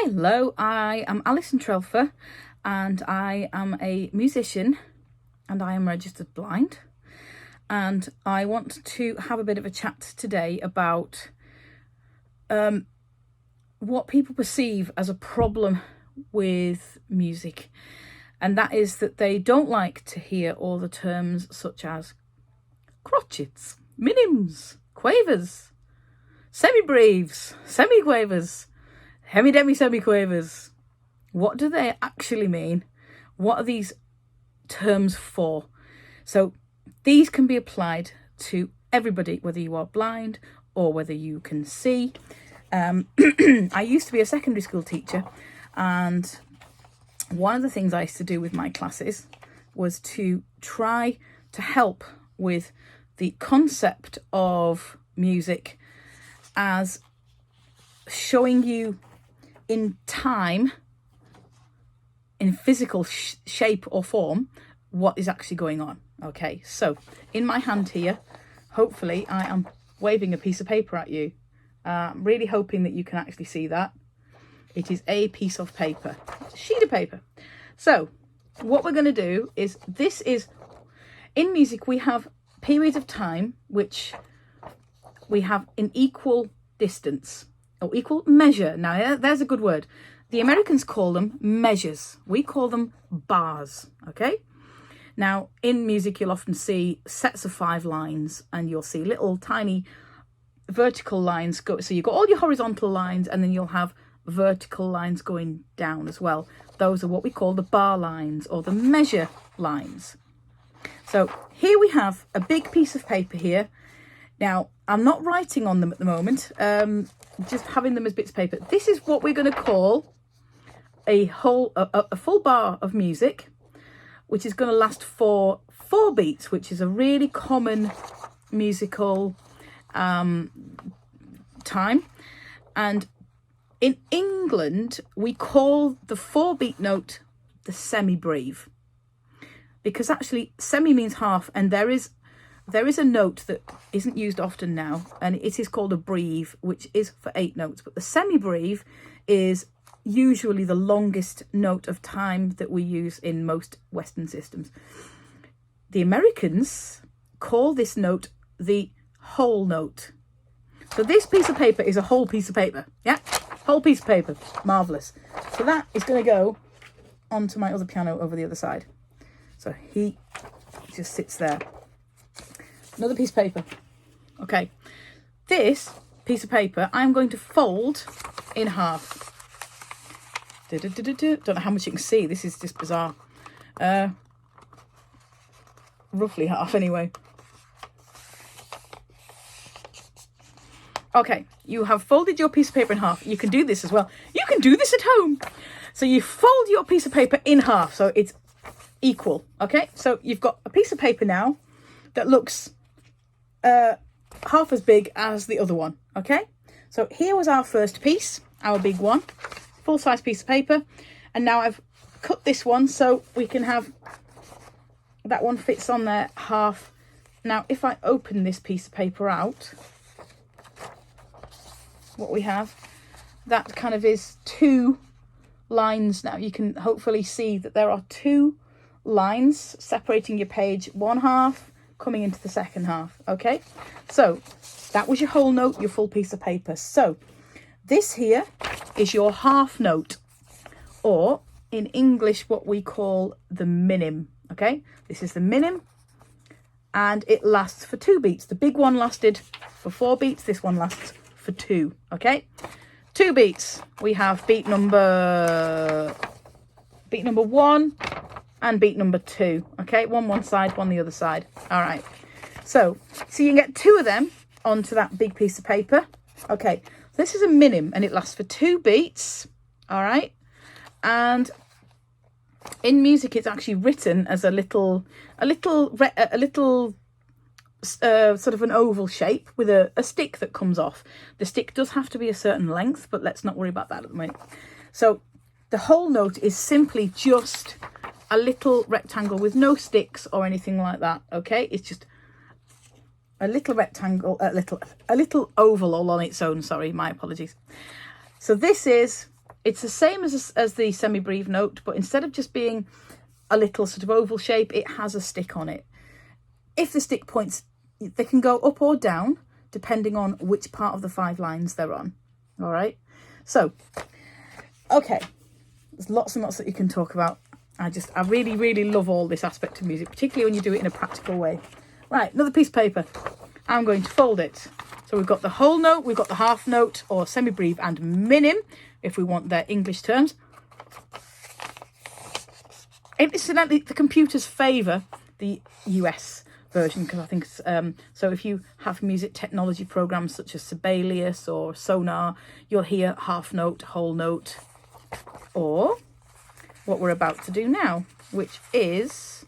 Hello, I am Alison Trelfa and I am a musician and I am registered blind, and I want to have a bit of a chat today about what people perceive as a problem with music, and that is that they don't like to hear all the terms such as crotchets, minims, quavers, semibreves, semi-quavers, hemi-demi semi-quavers. What do they actually mean? What are these terms for? So these can be applied to everybody, whether you are blind or whether you can see. I used to be a secondary school teacher, and one of the things I used to do with my classes was to try to help with the concept of music as showing you in time, in physical shape or form, what is actually going on. Okay, so in my hand here, hopefully I am waving a piece of paper at you. I'm really hoping that you can actually see that. It is a piece of paper, a sheet of paper. So what we're going to do is, this is, in music we have periods of time which we have in equal distance or equal measure. Now there's a good word. The Americans call them measures. We call them bars. Okay. Now in music you'll often see sets of 5 lines, and you'll see little tiny vertical lines go. So you've got all your horizontal lines, and then you'll have vertical lines going down as well. Those are what we call the bar lines or the measure lines. So here we have a big piece of paper here. Now I'm not writing on them at the moment, just having them as bits of paper. This is what we're going to call a full bar of music, which is going to last for 4 beats, which is a really common musical time. And in England we call the 4-beat note the semibreve, because actually semi means half, and there is a note that isn't used often now, and it is called a breve, which is for 8 notes. But the semibreve is usually the longest note of time that we use in most Western systems. The Americans call this note the whole note. So this piece of paper is a whole piece of paper. Yeah, whole piece of paper. Marvellous. So that is going to go onto my other piano over the other side. So he just sits there. Another piece of paper. Okay, this piece of paper I'm going to fold in half. Don't know how much you can see. This is just bizarre. Roughly half anyway. Okay, you have folded your piece of paper in half. You can do this as well. You can do this at home. So you fold your piece of paper in half so it's equal. Okay, so you've got a piece of paper now that looks half as big as the other one. Okay, so here was our first piece, our big one, full-size piece of paper, and now I've cut this one so we can have that one fits on there half. Now if I open this piece of paper out, what we have, that kind of is 2 lines. Now you can hopefully see that there are 2 lines separating your page, one half coming into the second half. Okay, so that was your whole note, your full piece of paper. So this here is your half note, or in English what we call the minim. Okay, this is the minim, and it lasts for 2 beats. The big one lasted for 4 beats, this one lasts for 2. Okay, 2 beats. We have beat number 1 and beat number 2. Okay, one side, one the other side. All right, so you can get 2 of them onto that big piece of paper. Okay, this is a minim and it lasts for 2 beats. All right, and in music it's actually written as a little sort of an oval shape with a stick that comes off. The stick does have to be a certain length, but let's not worry about that at the moment. So the whole note is simply just a little rectangle with no sticks or anything like that. Okay, it's just a little rectangle, a little oval all on its own. Sorry, my apologies. So this is It's the same as the Semibreve note, but instead of just being a little sort of oval shape, it has a stick on it. If the stick points, they can go up or down depending on which part of the 5 lines they're on. All right. So, okay. There's lots and lots that you can talk about. I really, really love all this aspect of music, particularly when you do it in a practical way. Right, another piece of paper. I'm going to fold it. So we've got the whole note, we've got the half note, or Semibreve and Minim, if we want their English terms. Incidentally, the computers favour the US version, because I think it's, so if you have music technology programs such as Sibelius or Sonar, you'll hear half note, whole note, or what we're about to do now, which is,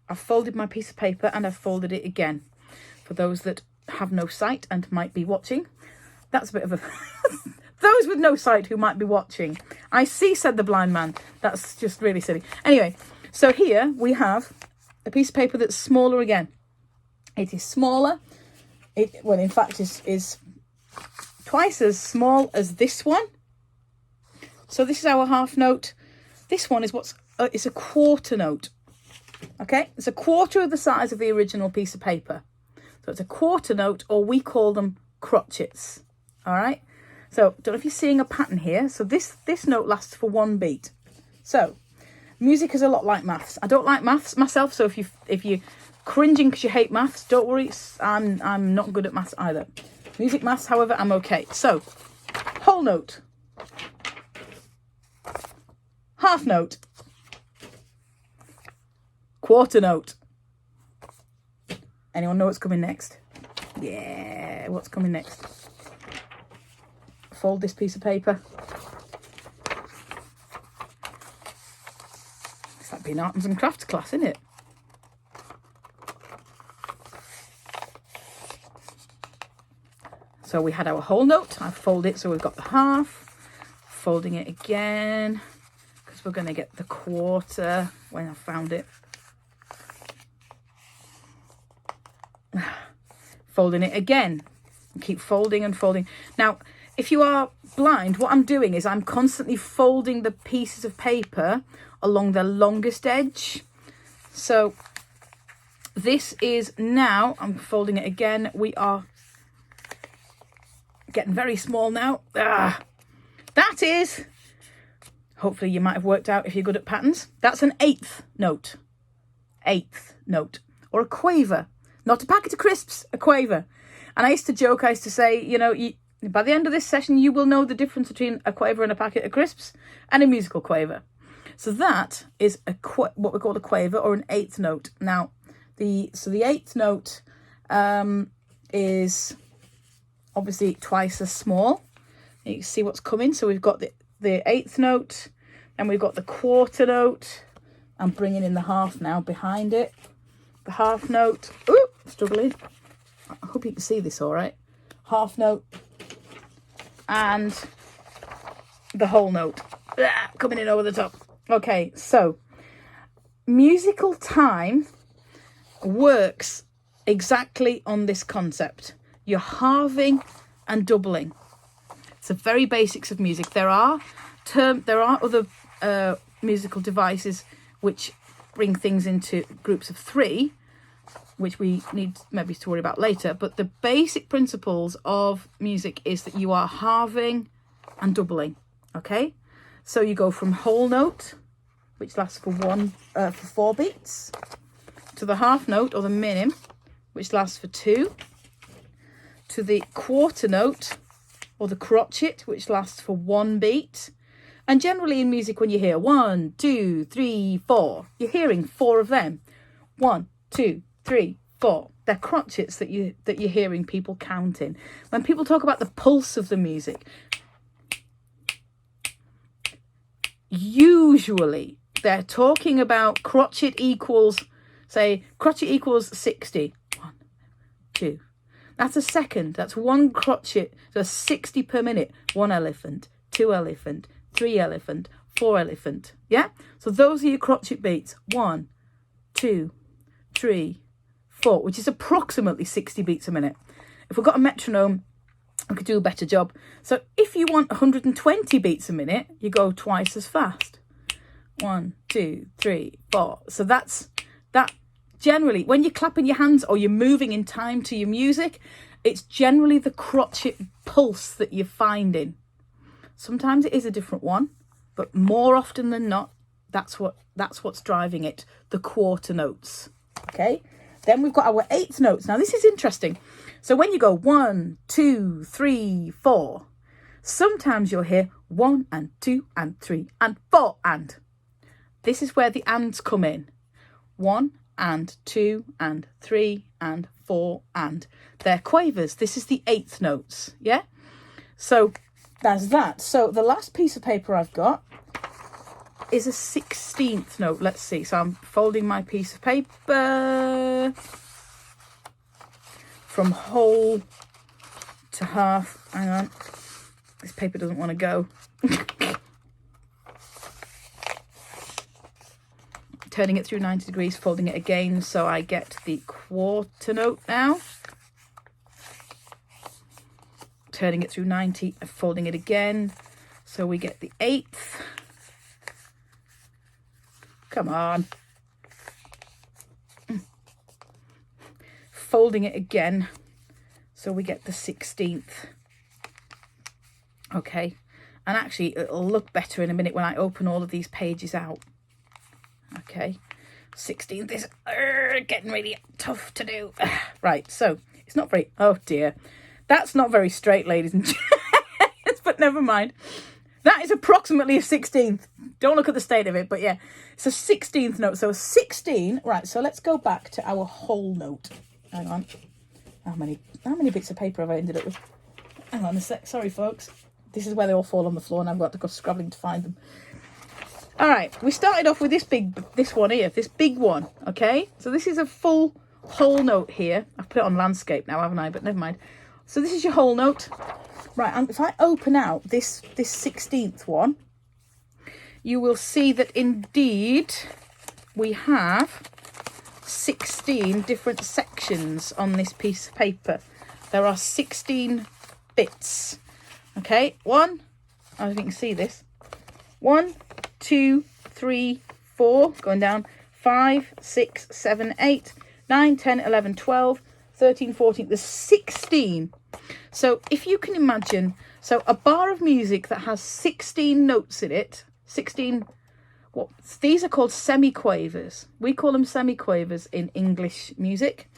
I've folded my piece of paper and I've folded it again. For those that have no sight and might be watching, that's a bit of a those with no sight who might be watching. I see, said the blind man. That's just really silly. Anyway, so here we have a piece of paper that's smaller again. It is smaller. Well, in fact, is twice as small as this one. So this is our half note. This one is it's a quarter note. Okay, it's a quarter of the size of the original piece of paper. So it's a quarter note, or we call them crotchets. All right. So don't know if you're seeing a pattern here. So this note lasts for 1 beat. So music is a lot like maths. I don't like maths myself. So if you're cringing because you hate maths, don't worry. I'm not good at maths either. Music, maths, however, I'm okay. So whole note, half note, quarter note. Anyone know what's coming next? Yeah, what's coming next? Fold this piece of paper. It's like being arts and crafts class, isn't it? So we had our whole note. I fold it so we've got the half. Folding it again because we're going to get the quarter when I found it. Folding it again. And keep folding and folding. Now, if you are blind, what I'm doing is I'm constantly folding the pieces of paper along the longest edge. So this is now, I'm folding it again. We are getting very small now. That is, hopefully you might have worked out if you're good at patterns. That's an 8th note. 8th note. Or a quaver. Not a packet of crisps, a quaver. And I used to say, you know, by the end of this session, you will know the difference between a quaver and a packet of crisps and a musical quaver. So that is what we call a quaver, or an 8th note. Now, the 8th note is obviously twice as small. You can see what's coming. So we've got the 8th note, and we've got the quarter note. I'm bringing in the half now behind it. The half note. Ooh, struggling. I hope you can see this all right. Half note. And the whole note. Coming in over the top. Okay, so musical time works exactly on this concept. You're halving and doubling. It's the very basics of music. There are other musical devices which bring things into groups of 3, which we need maybe to worry about later. But the basic principles of music is that you are halving and doubling. Okay, so you go from whole note, which lasts for 4 beats, to the half note, or the minim, which lasts for 2, to the quarter note, or the crotchet, which lasts for 1 beat. And generally in music, when you hear 1, 2, 3, 4, you're hearing 4 of them. 1, 2, 3, 4. They're crotchets that you're hearing people counting. When people talk about the pulse of the music, usually they're talking about crotchet equals, say, crotchet equals 60. 1, 2. That's a second. That's 1 crotchet. So 60 per minute. 1 elephant, 2 elephant, 3 elephant, 4 elephant. Yeah? So those are your crotchet beats. 1, 2, 3, 4, which is approximately 60 beats a minute. If we've got a metronome, I could do a better job. So if you want 120 beats a minute, you go twice as fast. 1, 2, 3, 4. So that's that. Generally, when you're clapping your hands or you're moving in time to your music, it's generally the crotchet pulse that you're finding. Sometimes it is a different one, but more often than not, that's what's driving it, the quarter notes. Okay, then we've got our eighth notes. Now this is interesting. So when you go 1, 2, 3, 4, sometimes you'll hear 1 and 2 and 3 and 4 and. This is where the ands come in. 1 and 2 and 3 and 4 and. They're quavers. This is the eighth notes. Yeah. So that's that. So the last piece of paper I've got is a 16th note. Let's see. So I'm folding my piece of paper from whole to half. Hang on. This paper doesn't want to go. Turning it through 90 degrees, folding it again, so I get the quarter note now. Turning it through 90 and folding it again, so we get the eighth. Come on. Folding it again, so we get the 16th. Okay, and actually it'll look better in a minute when I open all of these pages out. Okay, 16th is getting really tough to do. Right, so it's not very, oh dear, that's not very straight, ladies and gents, but never mind. That is approximately a 16th. Don't look at the state of it, but yeah, it's a 16th note. So a 16, right, so let's go back to our whole note. Hang on, how many bits of paper have I ended up with? Hang on a sec, sorry folks. This is where they all fall on the floor and I've got to go scrabbling to find them. All right, we started off with this one here, this big one, okay? So this is a full whole note here. I've put it on landscape now, haven't I? But never mind. So this is your whole note. Right, and if I open out this 16th one, you will see that indeed we have 16 different sections on this piece of paper. There are 16 bits, okay? I don't know if you can see this. 1, 2, 3, 4, going down, 5, 6, 7, 8, 9, 10, 11, 12, 13, 14, there's 16. So if you can imagine, so a bar of music that has 16 notes in it, 16, what these are called semiquavers. We call them semiquavers in English music.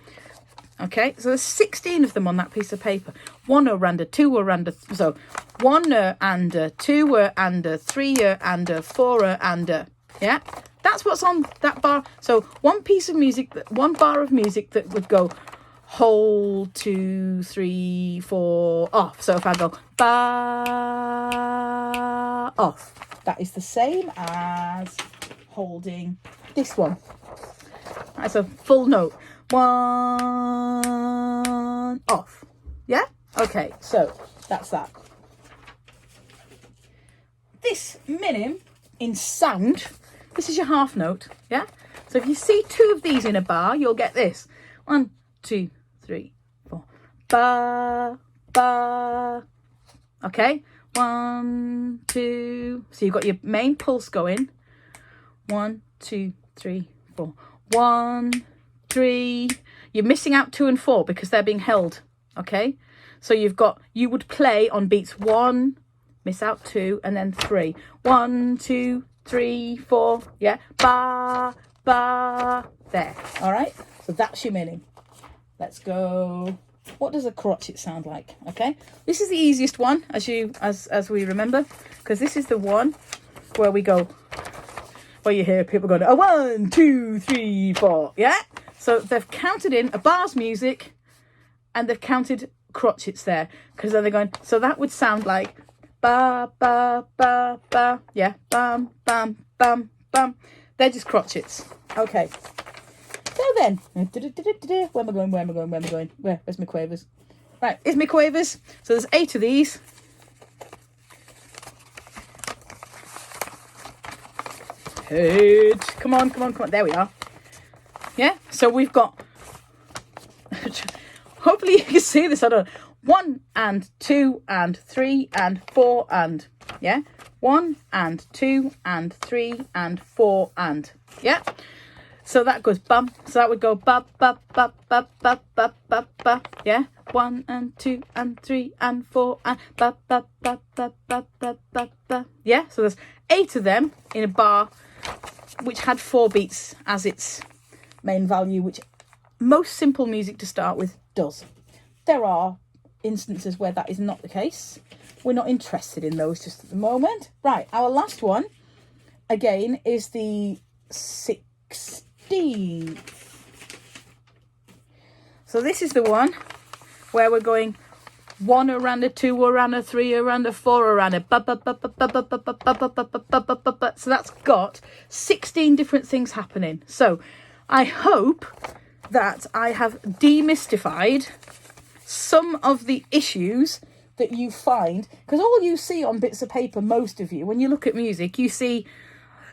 Okay, so there's 16 of them on that piece of paper. 1 and 2 and so 1 and 2 and 3 and 4 and yeah, that's what's on that bar. So one bar of music that would go whole, 2, 3, 4 off. So if I go ba off, that is the same as holding this one. That's a full note. 1 off. Yeah? Okay, so that's that. This minim in sound, this is your half note, yeah? So if you see 2 of these in a bar, you'll get this. 1, 2, 3, 4. Ba, ba. Okay? 1, 2. So you've got your main pulse going. 1, 2, 3, 4. 1, 3. You're missing out 2 and 4 because they're being held. Okay? So you would play on beats 1, miss out 2, and then 3. 1, 2, 3, 4. Yeah? Ba, ba. There. All right? So that's your minim. Let's go. What does a crotchet sound like? Okay? This is the easiest one, as we remember, because this is the one where we go, where you hear people going, 1, 2, 3, 4. Yeah? So they've counted in a bar's music and they've counted crotchets there, because then they're going, so that would sound like ba, ba, ba, ba. Yeah? Bam, bam, bam, bam. They're just crotchets. Okay. So then, where am I going? Where's my quavers? Right, here's my quavers. So there's 8 of these. Good. Come on. There we are. Yeah, so we've got, hopefully you can see this. I don't know. 1 and 2 and 3 and 4 and, yeah? 1 and 2 and 3 and 4 and, yeah? So that goes bum. So that would go ba ba ba ba ba ba ba ba, yeah? 1 and 2 and 3 and 4 and ba ba ba ba ba ba ba ba, yeah? So there's 8 of them in a bar, which had 4 beats as its main value, which most simple music to start with does. There are instances where that is not the case. We're not interested in those just at the moment. Right, our last one, again, is the 16. So this is the one where we're going 1 around a 2 around a 3 around a 4 around a ba ba ba ba ba ba ba ba ba ba ba ba ba ba. So that's got 16 different things happening. So I hope that I have demystified some of the issues that you find, because all you see on bits of paper, most of you, when you look at music, you see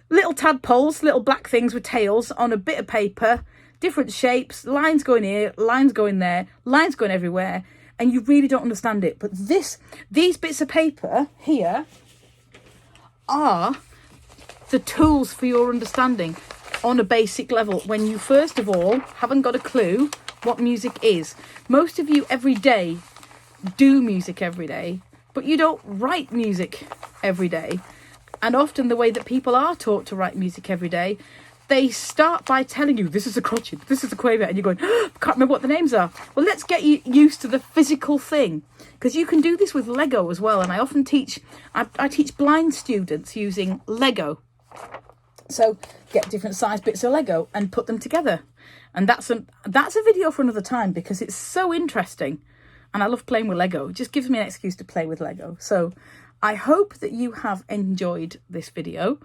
little tadpoles, little black things with tails on a bit of paper, different shapes, lines going here, lines going there, lines going everywhere, and you really don't understand it. But these bits of paper here are the tools for your understanding on a basic level, when you first of all haven't got a clue what music is. Most of you every day do music every day, but you don't write music every day. And often the way that people are taught to write music every day, they start by telling you, this is a crotchet, this is a quaver, and you're going, oh, I can't remember what the names are. Well, let's get you used to the physical thing, because you can do this with Lego as well. And I often teach, I teach blind students using Lego. So get different size bits of Lego and put them together. And that's a video for another time, because it's so interesting. And I love playing with Lego. It just gives me an excuse to play with Lego. So I hope that you have enjoyed this video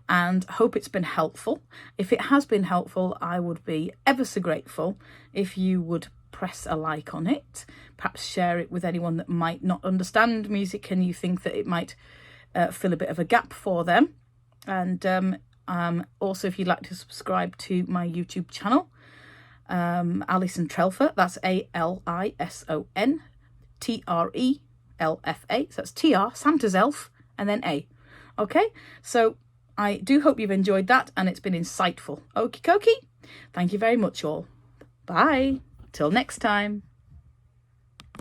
and hope it's been helpful. If it has been helpful, I would be ever so grateful if you would press a like on it. Perhaps share it with anyone that might not understand music and you think that it might fill a bit of a gap for them. And also, if you'd like to subscribe to my YouTube channel, Alison Trelfa, that's ALISON TRELFA, so that's TR, Santa's elf, and then A. Okay, so I do hope you've enjoyed that and it's been insightful. Okie dokie, thank you very much all. Bye, till next time.